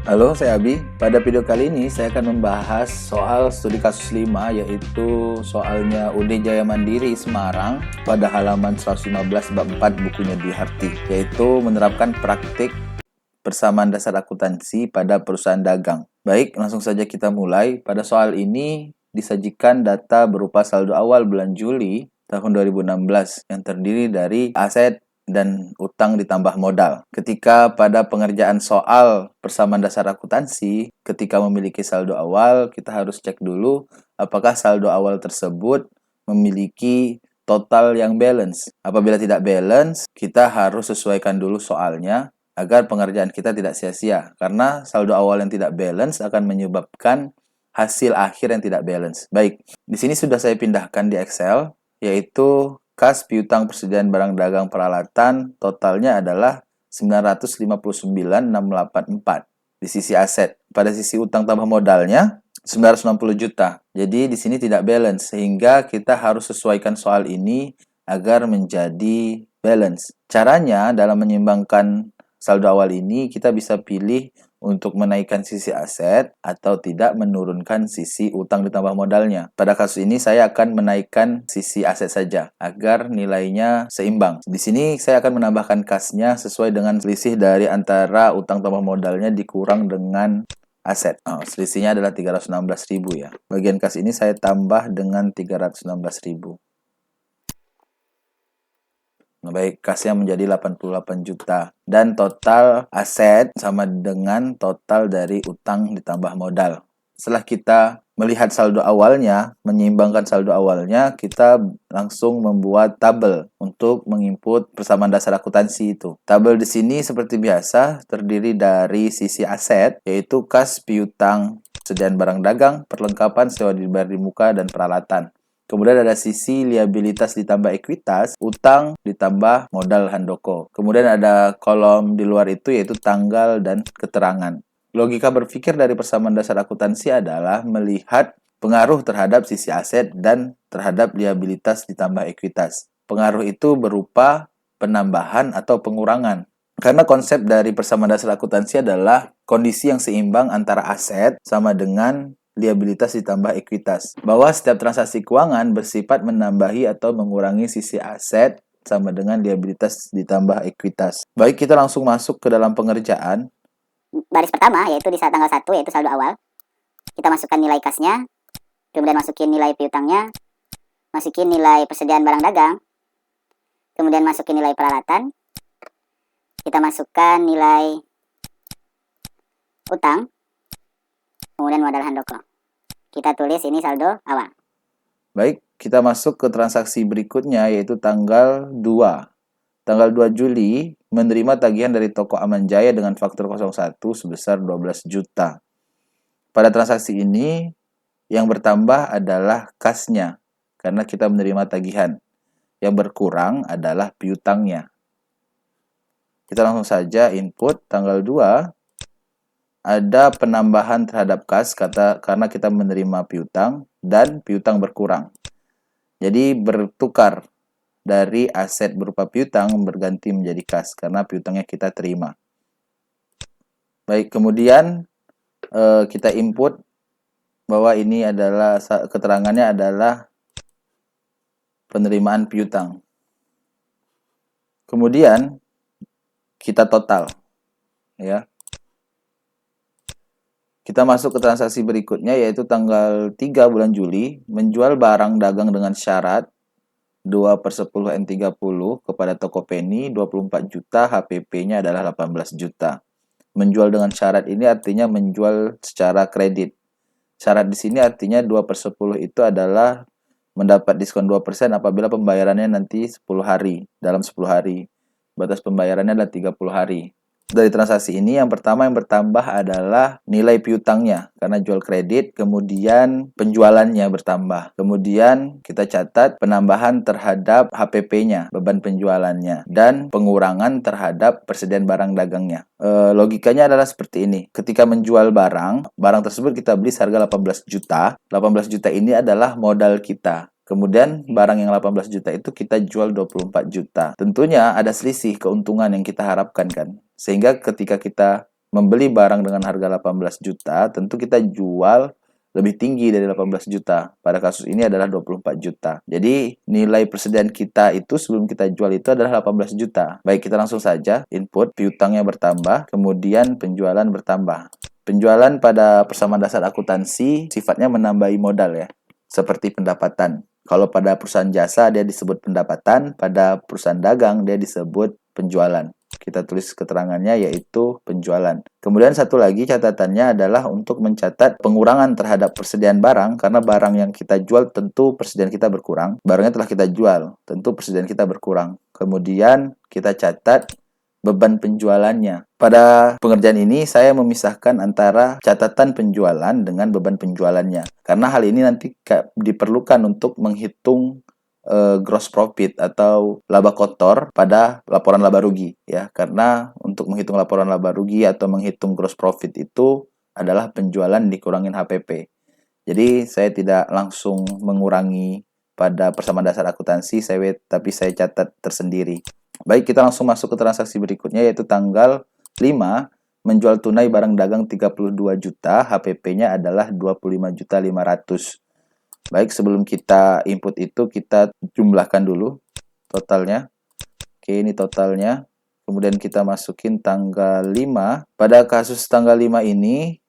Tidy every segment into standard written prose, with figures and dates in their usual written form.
Halo, saya Abi. Pada video kali ini saya akan membahas soal studi kasus 5, yaitu soalnya UD Jaya Mandiri Semarang pada halaman 115 bab 4 bukunya Dwi Harti, yaitu menerapkan praktik persamaan dasar akuntansi pada perusahaan dagang. Baik, langsung saja kita mulai. Pada soal ini disajikan data berupa saldo awal bulan Juli tahun 2016 yang terdiri dari aset dan utang ditambah modal. Ketika pada pengerjaan soal persamaan dasar akuntansi, ketika memiliki saldo awal, kita harus cek dulu apakah saldo awal tersebut memiliki total yang balance. Apabila tidak balance, kita harus sesuaikan dulu soalnya agar pengerjaan kita tidak sia-sia. Karena saldo awal yang tidak balance akan menyebabkan hasil akhir yang tidak balance. Baik, di sini sudah saya pindahkan di Excel, yaitu kas piutang persediaan barang dagang peralatan totalnya adalah 959.684 di sisi aset. Pada sisi utang tambah modalnya 960 juta. Jadi di sini tidak balance sehingga kita harus sesuaikan soal ini agar menjadi balance. Caranya dalam menyeimbangkan saldo awal ini kita bisa pilih untuk menaikkan sisi aset atau tidak menurunkan sisi utang ditambah modalnya. Pada kasus ini saya akan menaikkan sisi aset saja agar nilainya seimbang. Di sini saya akan menambahkan kasnya sesuai dengan selisih dari antara utang tambah modalnya dikurang dengan aset. Selisihnya adalah 316.000 ya. Bagian kas ini saya tambah dengan 316.000. Baik, kasnya menjadi 88 juta. Dan total aset sama dengan total dari utang ditambah modal. Setelah kita melihat saldo awalnya, menyeimbangkan saldo awalnya, kita langsung membuat tabel untuk menginput persamaan dasar akuntansi itu. Tabel di sini seperti biasa terdiri dari sisi aset, yaitu kas piutang persediaan barang dagang, perlengkapan sewa dibayar di muka, dan peralatan. Kemudian ada sisi liabilitas ditambah ekuitas, utang ditambah modal handoko. Kemudian ada kolom di luar itu yaitu tanggal dan keterangan. Logika berpikir dari persamaan dasar akuntansi adalah melihat pengaruh terhadap sisi aset dan terhadap liabilitas ditambah ekuitas. Pengaruh itu berupa penambahan atau pengurangan. Karena konsep dari persamaan dasar akuntansi adalah kondisi yang seimbang antara aset sama dengan liabilitas ditambah ekuitas. Bahwa setiap transaksi keuangan bersifat menambahi atau mengurangi sisi aset sama dengan liabilitas ditambah ekuitas. Baik, kita langsung masuk ke dalam pengerjaan. Baris pertama yaitu di saat tanggal 1 yaitu saldo awal. Kita masukkan nilai kasnya, kemudian masukin nilai piutangnya, masukin nilai persediaan barang dagang, kemudian masukin nilai peralatan, kita masukkan nilai utang, kemudian modal handoko. Kita tulis ini saldo awal. Baik, kita masuk ke transaksi berikutnya yaitu tanggal 2. Tanggal 2 Juli menerima tagihan dari toko Aman Jaya dengan faktur 01 sebesar 12 juta. Pada transaksi ini yang bertambah adalah kasnya karena kita menerima tagihan. Yang berkurang adalah piutangnya. Kita langsung saja input tanggal 2. Ada penambahan terhadap kas karena kita menerima piutang dan piutang berkurang. Jadi bertukar dari aset berupa piutang berganti menjadi kas karena piutangnya kita terima. Baik, kemudian kita input bahwa ini adalah keterangannya adalah penerimaan piutang. Kemudian kita total ya. Kita masuk ke transaksi berikutnya yaitu tanggal 3 bulan Juli menjual barang dagang dengan syarat 2/10 N30 kepada toko Penny 24 juta, HPP-nya adalah 18 juta. Menjual dengan syarat ini artinya menjual secara kredit. Syarat di sini artinya 2/10 itu adalah mendapat diskon 2% apabila pembayarannya nanti 10 hari, dalam 10 hari. Batas pembayarannya adalah 30 hari. Dari transaksi ini yang pertama yang bertambah adalah nilai piutangnya karena jual kredit, kemudian penjualannya bertambah. Kemudian kita catat penambahan terhadap HPP-nya, beban penjualannya, dan pengurangan terhadap persediaan barang dagangnya. Logikanya adalah seperti ini. Ketika menjual barang tersebut kita beli seharga 18 juta. 18 juta ini adalah modal kita. Kemudian barang yang 18 juta itu kita jual 24 juta. Tentunya ada selisih keuntungan yang kita harapkan kan. Sehingga ketika kita membeli barang dengan harga 18 juta, tentu kita jual lebih tinggi dari 18 juta. Pada kasus ini adalah 24 juta. Jadi nilai persediaan kita itu sebelum kita jual itu adalah 18 juta. Baik, kita langsung saja input piutangnya bertambah, kemudian penjualan bertambah. Penjualan pada persamaan dasar akuntansi sifatnya menambahi modal ya, seperti pendapatan. Kalau pada perusahaan jasa dia disebut pendapatan, pada perusahaan dagang dia disebut penjualan. Kita tulis keterangannya yaitu penjualan. Kemudian satu lagi catatannya adalah untuk mencatat pengurangan terhadap persediaan barang, karena barang yang kita jual tentu persediaan kita berkurang. Barangnya telah kita jual, tentu persediaan kita berkurang. Kemudian kita catat beban penjualannya. Pada pengerjaan ini saya memisahkan antara catatan penjualan dengan beban penjualannya. Karena hal ini nanti diperlukan untuk menghitung gross profit atau laba kotor pada laporan laba rugi ya, karena untuk menghitung laporan laba rugi atau menghitung gross profit itu adalah penjualan dikurangin HPP. Jadi saya tidak langsung mengurangi pada persamaan dasar akuntansi, tapi saya catat tersendiri. Baik, kita langsung masuk ke transaksi berikutnya yaitu tanggal 5 menjual tunai barang dagang 32 juta, HPP-nya adalah 25.500.000. Baik, sebelum kita input itu kita jumlahkan dulu totalnya. Oke, ini totalnya. Kemudian kita masukin tanggal 5. Pada kasus tanggal 5 ini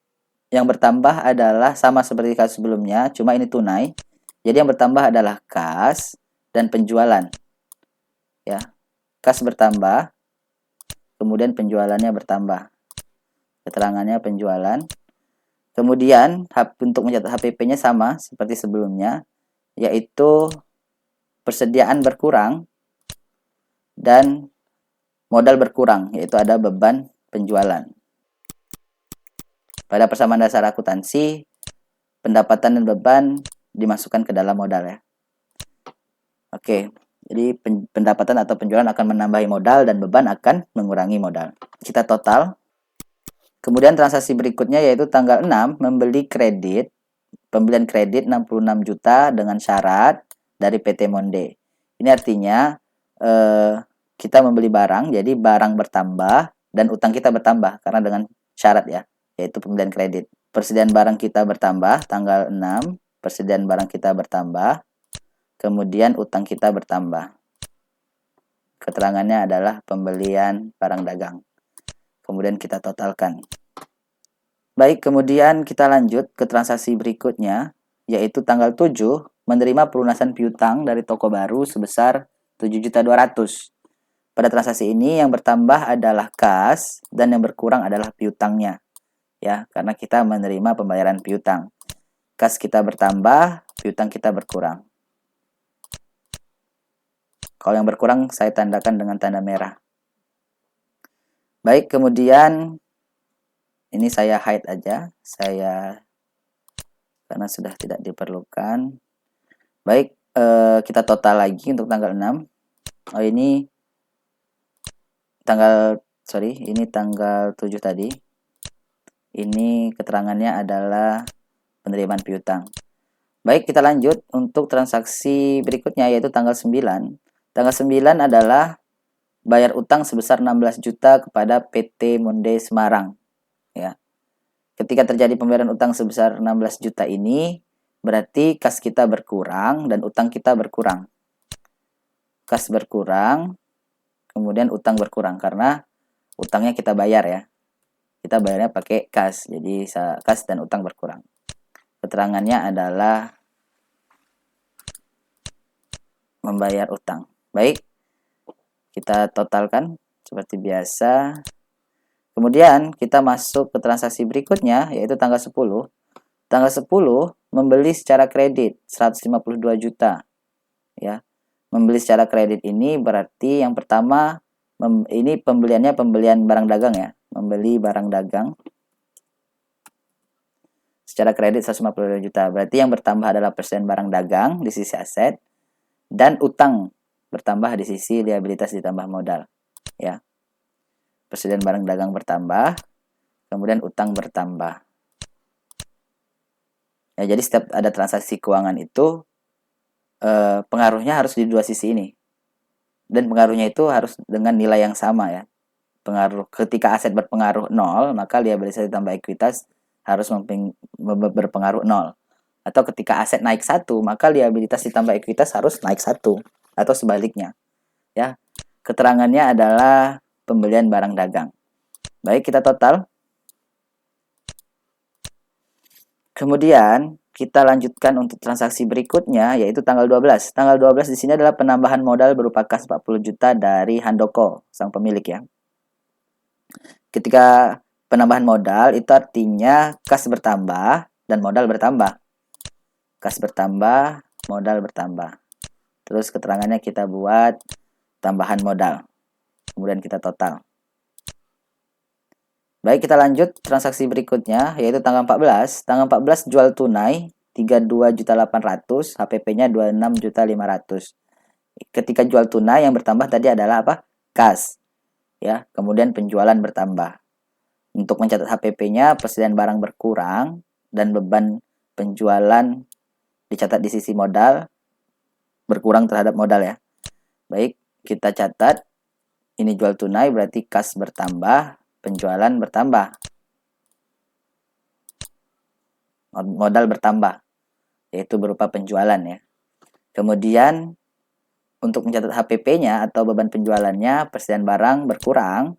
yang bertambah adalah sama seperti kasus sebelumnya, cuma ini tunai. Jadi yang bertambah adalah kas dan penjualan. Ya. Kas bertambah, kemudian penjualannya bertambah. Keterangannya penjualan. Kemudian untuk mencatat HPP-nya sama seperti sebelumnya, yaitu persediaan berkurang dan modal berkurang, yaitu ada beban penjualan. Pada persamaan dasar akuntansi, pendapatan dan beban dimasukkan ke dalam modal ya. Oke, jadi pendapatan atau penjualan akan menambahi modal dan beban akan mengurangi modal. Kita total. Kemudian transaksi berikutnya yaitu tanggal 6 membeli kredit, pembelian kredit 66 juta dengan syarat dari PT Monde. Ini artinya kita membeli barang, jadi barang bertambah dan utang kita bertambah karena dengan syarat ya, yaitu pembelian kredit. Persediaan barang kita bertambah tanggal 6, persediaan barang kita bertambah, kemudian utang kita bertambah. Keterangannya adalah pembelian barang dagang. Kemudian kita totalkan. Baik, kemudian kita lanjut ke transaksi berikutnya, yaitu tanggal 7 menerima pelunasan piutang dari toko baru sebesar 7.200.000. Pada transaksi ini yang bertambah adalah kas dan yang berkurang adalah piutangnya. Ya, karena kita menerima pembayaran piutang. Kas kita bertambah, piutang kita berkurang. Kalau yang berkurang saya tandakan dengan tanda merah. Baik, kemudian ini saya hide aja, karena sudah tidak diperlukan. Baik, kita total lagi untuk tanggal 6. Oh, ini tanggal 7 tadi. Ini keterangannya adalah penerimaan piutang. Baik, kita lanjut untuk transaksi berikutnya yaitu tanggal 9. Tanggal 9 adalah bayar utang sebesar 16 juta kepada PT Monde Semarang. Ya. Ketika terjadi pembayaran utang sebesar 16 juta ini, berarti kas kita berkurang dan utang kita berkurang. Kas berkurang, kemudian utang berkurang karena utangnya kita bayar ya. Kita bayarnya pakai kas, jadi kas dan utang berkurang. Keterangannya adalah membayar utang. Baik, kita totalkan seperti biasa. Kemudian kita masuk ke transaksi berikutnya yaitu tanggal 10. Tanggal 10 membeli secara kredit 152 juta. Ya. Membeli secara kredit ini berarti yang pertama ini pembeliannya pembelian barang dagang ya. Membeli barang dagang secara kredit 152 juta. Berarti yang bertambah adalah persen barang dagang di sisi aset dan utang bertambah di sisi liabilitas ditambah modal. Ya. Persediaan barang dagang bertambah, kemudian utang bertambah. Ya, jadi setiap ada transaksi keuangan itu pengaruhnya harus di dua sisi ini. Dan pengaruhnya itu harus dengan nilai yang sama ya. ketika aset berpengaruh 0, maka liabilitas ditambah ekuitas harus berpengaruh 0. Atau ketika aset naik 1, maka liabilitas ditambah ekuitas harus naik 1, atau sebaliknya. Ya. Keterangannya adalah pembelian barang dagang. Baik, kita total. Kemudian kita lanjutkan untuk transaksi berikutnya, yaitu tanggal 12. Tanggal 12 di sini adalah penambahan modal berupa kas 40 juta dari Handoko, sang pemilik ya. Ketika penambahan modal itu artinya kas bertambah dan modal bertambah. Kas bertambah, modal bertambah. Terus keterangannya kita buat tambahan modal. Kemudian kita total. Baik, kita lanjut transaksi berikutnya, yaitu tanggal 14. Tanggal 14 jual tunai 32.800.000, HPP-nya 26.500.000. Ketika jual tunai yang bertambah tadi adalah apa? Kas. Ya, kemudian penjualan bertambah. Untuk mencatat HPP-nya, persediaan barang berkurang dan beban penjualan dicatat di sisi modal berkurang terhadap modal ya. Baik, kita catat ini jual tunai berarti kas bertambah, penjualan bertambah, modal bertambah, yaitu berupa penjualan ya. Kemudian untuk mencatat HPP-nya atau beban penjualannya, persediaan barang berkurang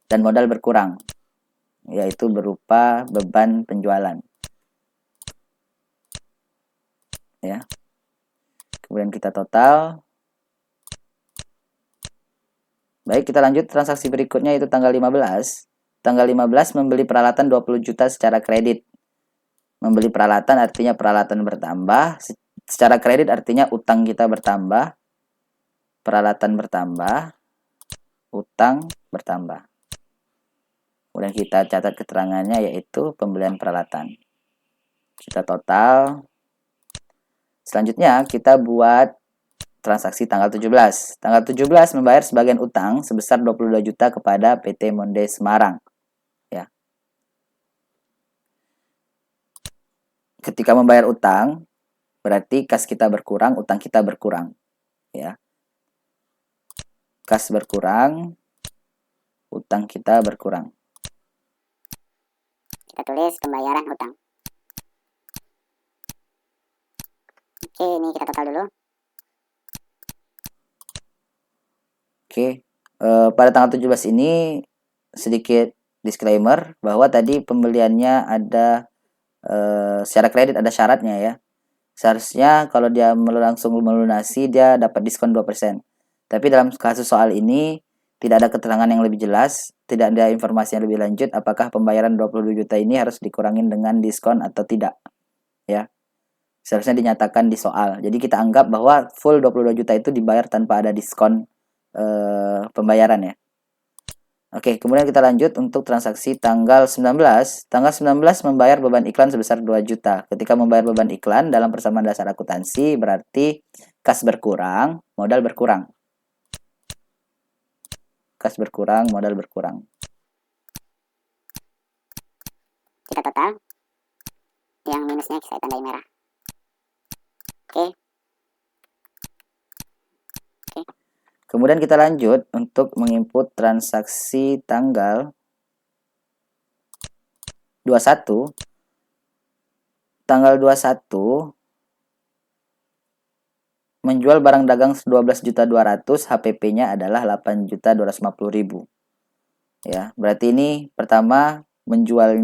dan modal berkurang, yaitu berupa beban penjualan. Ya. Kemudian kita total. Baik, kita lanjut transaksi berikutnya, itu tanggal 15. Tanggal 15 membeli peralatan 20 juta secara kredit. Membeli peralatan artinya peralatan bertambah, secara kredit artinya utang kita bertambah, peralatan bertambah, utang bertambah. Kemudian kita catat keterangannya, yaitu pembelian peralatan. Kita total. Selanjutnya kita buat transaksi tanggal 17. Tanggal 17 membayar sebagian utang sebesar 22 juta kepada PT Monde Semarang. Ya. Ketika membayar utang, berarti kas kita berkurang, utang kita berkurang. Ya. Kas berkurang, utang kita berkurang. Kita tulis pembayaran utang. Oke, ini kita total dulu. Oke, pada tanggal 17 ini sedikit disclaimer bahwa tadi pembeliannya ada secara kredit ada syaratnya ya. Seharusnya kalau dia langsung melunasi dia dapat diskon 2%. Tapi dalam kasus soal ini tidak ada keterangan yang lebih jelas, tidak ada informasi yang lebih lanjut apakah pembayaran 22 juta ini harus dikurangin dengan diskon atau tidak. Ya. Seharusnya dinyatakan di soal. Jadi kita anggap bahwa full 22 juta itu dibayar tanpa ada diskon pembayaran ya. Oke, kemudian kita lanjut untuk transaksi tanggal 19. Tanggal 19 membayar beban iklan sebesar 2 juta. Ketika membayar beban iklan dalam persamaan dasar akuntansi berarti kas berkurang, modal berkurang. Kas berkurang, modal berkurang. Kita total. Yang minusnya saya tandai merah. Oke. Kemudian kita lanjut untuk menginput transaksi tanggal 21. Tanggal 21 menjual barang dagang 12.200.000, HPP-nya adalah 8.250.000. Ya, berarti ini pertama menjual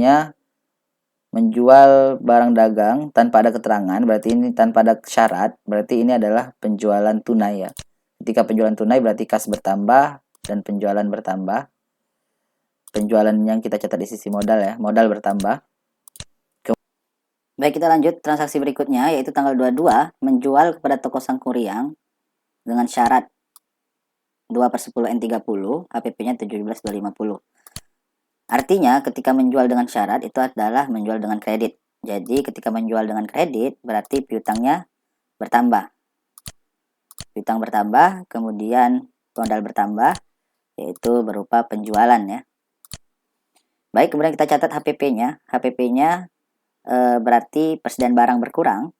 barang dagang tanpa ada keterangan, berarti ini tanpa ada syarat, berarti ini adalah penjualan tunai ya. Ketika penjualan tunai berarti kas bertambah dan penjualan bertambah. Penjualan yang kita catat di sisi modal ya, modal bertambah. Baik, kita lanjut transaksi berikutnya, yaitu tanggal 22 menjual kepada toko Sangkuriang dengan syarat 2/10 N30, HPP-nya 17.250. Artinya ketika menjual dengan syarat itu adalah menjual dengan kredit. Jadi ketika menjual dengan kredit berarti piutangnya bertambah. Piutang bertambah, kemudian modal bertambah, yaitu berupa penjualan ya. Baik, kemudian kita catat HPP-nya. HPP-nya berarti persediaan barang berkurang.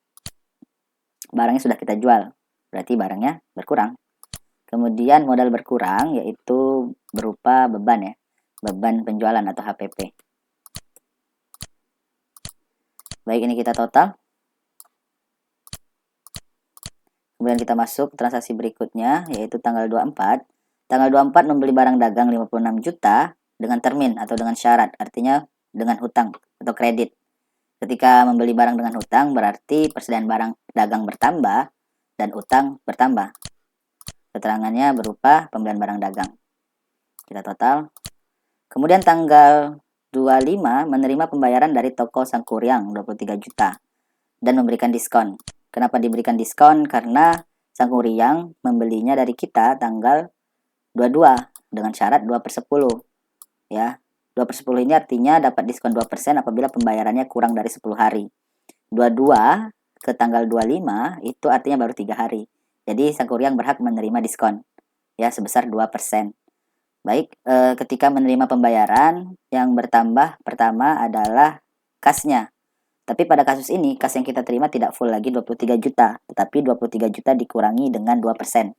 Barangnya sudah kita jual, berarti barangnya berkurang. Kemudian modal berkurang, yaitu berupa beban ya. beban penjualan atau HPP. Baik, ini kita total. Kemudian kita masuk transaksi berikutnya, yaitu tanggal 24. Tanggal 24 membeli barang dagang 56 juta dengan termin atau dengan syarat, artinya dengan hutang atau kredit. Ketika membeli barang dengan hutang, berarti persediaan barang dagang bertambah dan utang bertambah. Keterangannya berupa pembelian barang dagang. Kita total. Kemudian tanggal 25 menerima pembayaran dari toko Sangkuriang 23 juta dan memberikan diskon. Kenapa diberikan diskon? Karena Sangkuriang membelinya dari kita tanggal 22 dengan syarat 2/10. Ya, 2/10 ini artinya dapat diskon 2% apabila pembayarannya kurang dari 10 hari. 22 ke tanggal 25 itu artinya baru 3 hari. Jadi Sangkuriang berhak menerima diskon ya sebesar 2%. Baik, ketika menerima pembayaran yang bertambah pertama adalah kasnya. Tapi pada kasus ini, kas yang kita terima tidak full lagi 23 juta, tetapi 23 juta dikurangi dengan 2%.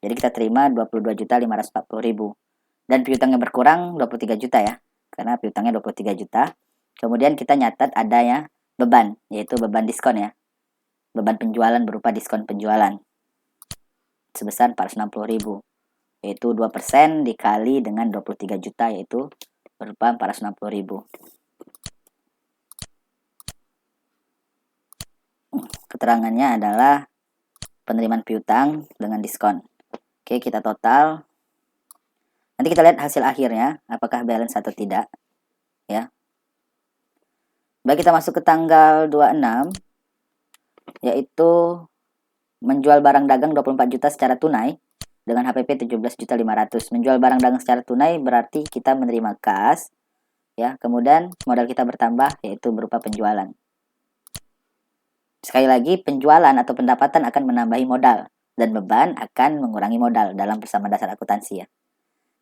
Jadi kita terima 22.540.000. Dan piutangnya berkurang 23 juta ya, karena piutangnya 23 juta. Kemudian kita nyatat adanya beban, yaitu beban diskon ya. Beban penjualan berupa diskon penjualan sebesar 460.000. Yaitu 2% dikali dengan 23 juta, yaitu berupa 460.000. Keterangannya adalah penerimaan piutang dengan diskon. Oke, kita total. Nanti kita lihat hasil akhirnya, apakah balance atau tidak. Ya. Baik, kita masuk ke tanggal 26, yaitu menjual barang dagang 24 juta secara tunai dengan HPP 17.500.000. Menjual barang dagang secara tunai berarti kita menerima kas, ya. Kemudian modal kita bertambah, yaitu berupa penjualan. Sekali lagi, penjualan atau pendapatan akan menambahi modal dan beban akan mengurangi modal dalam bersama dasar akuntansi ya.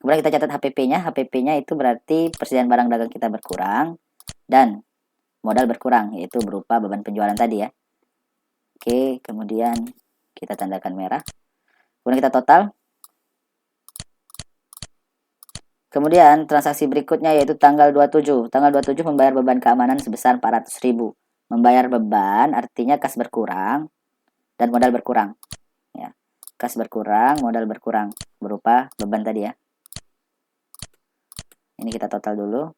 Kemudian kita catat HPP-nya. HPP-nya itu berarti persediaan barang dagang kita berkurang dan modal berkurang, yaitu berupa beban penjualan tadi ya. Oke, kemudian kita tandakan merah. Kemudian kita total. Kemudian transaksi berikutnya yaitu tanggal 27. Tanggal 27 membayar beban keamanan sebesar 400.000. Membayar beban artinya kas berkurang dan modal berkurang. Ya, kas berkurang, modal berkurang berupa beban tadi ya. Ini kita total dulu.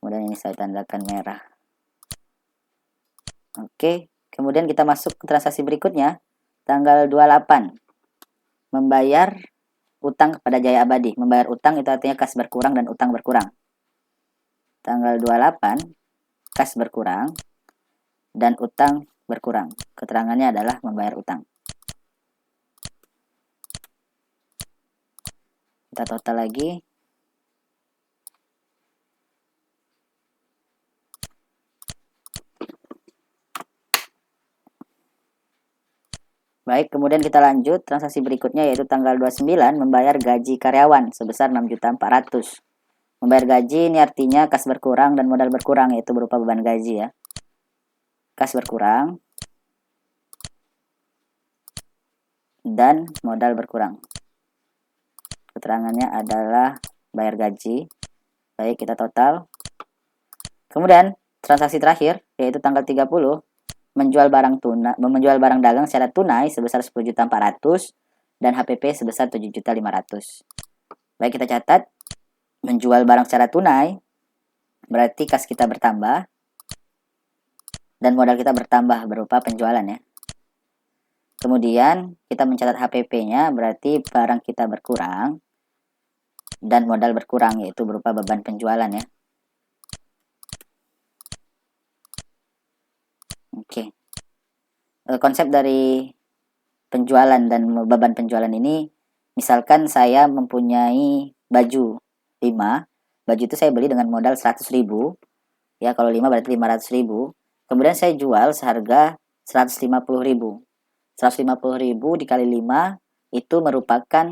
Kemudian ini saya tandakan merah. Oke, kemudian kita masuk ke transaksi berikutnya. Tanggal 28. Membayar utang kepada Jaya Abadi. Membayar utang itu artinya kas berkurang dan utang berkurang. Tanggal 28. Kas berkurang dan utang berkurang. Keterangannya adalah membayar utang. Kita total lagi. Baik, kemudian kita lanjut transaksi berikutnya yaitu tanggal 29 membayar gaji karyawan sebesar 6.400.000. Membayar gaji ini artinya kas berkurang dan modal berkurang, yaitu berupa beban gaji ya. Kas berkurang dan modal berkurang. Keterangannya adalah bayar gaji. Baik, kita total. Kemudian transaksi terakhir yaitu tanggal 30 menjual barang dagang secara tunai sebesar 10.400.000 dan HPP sebesar 7.500.000. Baik, kita catat. Menjual barang secara tunai berarti kas kita bertambah dan modal kita bertambah berupa penjualan ya. Kemudian kita mencatat HPP-nya berarti barang kita berkurang dan modal berkurang, yaitu berupa beban penjualan ya. Oke. Konsep dari penjualan dan beban penjualan ini, misalkan saya mempunyai baju 5, baju itu saya beli dengan modal 100.000 ya, kalau 5 berarti 500.000. Kemudian saya jual seharga 150.000. 150.000 dikali 5 itu merupakan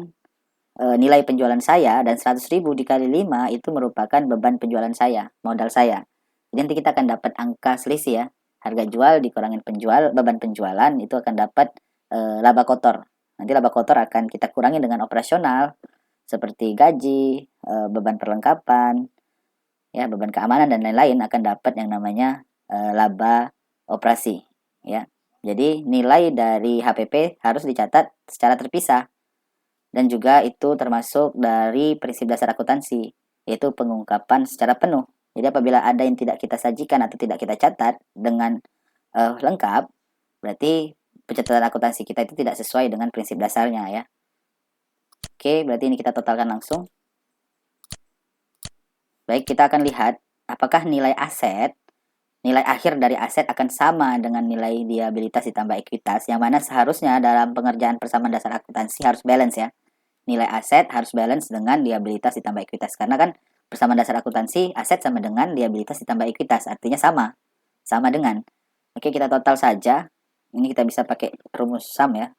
nilai penjualan saya, dan 100.000 dikali 5 itu merupakan beban penjualan saya, modal saya. Jadi nanti kita akan dapat angka selisih ya. Harga jual dikurangin beban penjualan itu akan dapat laba kotor. Nanti laba kotor akan kita kurangi dengan operasional. seperti gaji, beban perlengkapan, ya, beban keamanan dan lain-lain akan dapat yang namanya laba operasi, ya. Jadi nilai dari HPP harus dicatat secara terpisah. Dan juga itu termasuk dari prinsip dasar akuntansi, yaitu pengungkapan secara penuh. Jadi apabila ada yang tidak kita sajikan atau tidak kita catat dengan lengkap, berarti pencatatan akuntansi kita itu tidak sesuai dengan prinsip dasarnya, ya. Oke, berarti ini kita totalkan langsung. Baik, kita akan lihat apakah nilai akhir dari aset akan sama dengan nilai liabilitas ditambah ekuitas, yang mana seharusnya dalam pengerjaan persamaan dasar akuntansi harus balance, ya. Nilai aset harus balance dengan liabilitas ditambah ekuitas. Karena kan persamaan dasar akuntansi, aset sama dengan liabilitas ditambah ekuitas. Artinya sama dengan. Oke, kita total saja. Ini kita bisa pakai rumus sum, ya.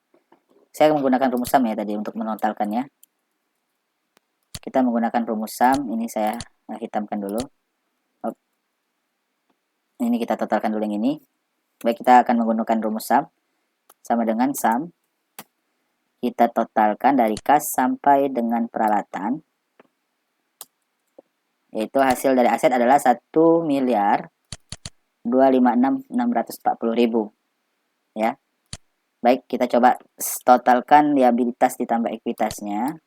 Saya menggunakan rumus sum ya tadi untuk menotalkannya. Kita menggunakan rumus sum. Ini saya hitamkan dulu. Ini kita totalkan dulu yang ini. Baik, kita akan menggunakan rumus sum. Sama dengan sum. Kita totalkan dari kas sampai dengan peralatan. Yaitu hasil dari aset adalah 1.256.640.000. Ya. Baik, kita coba totalkan liabilitas ditambah ekuitasnya.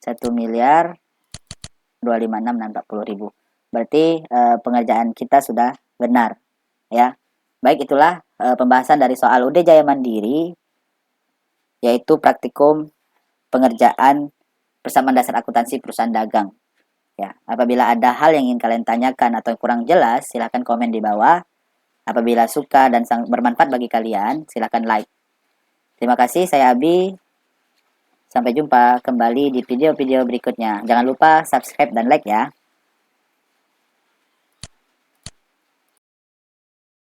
1.256.640.000. Berarti pengerjaan kita sudah benar, ya. Baik, itulah pembahasan dari soal UD Jaya Mandiri, yaitu praktikum pengerjaan persamaan dasar akuntansi perusahaan dagang. Ya, apabila ada hal yang ingin kalian tanyakan atau yang kurang jelas, silahkan komen di bawah. Apabila suka dan sangat bermanfaat bagi kalian, silahkan like. Terima kasih, saya Abi. Sampai jumpa kembali di video-video berikutnya. Jangan lupa subscribe dan like, ya.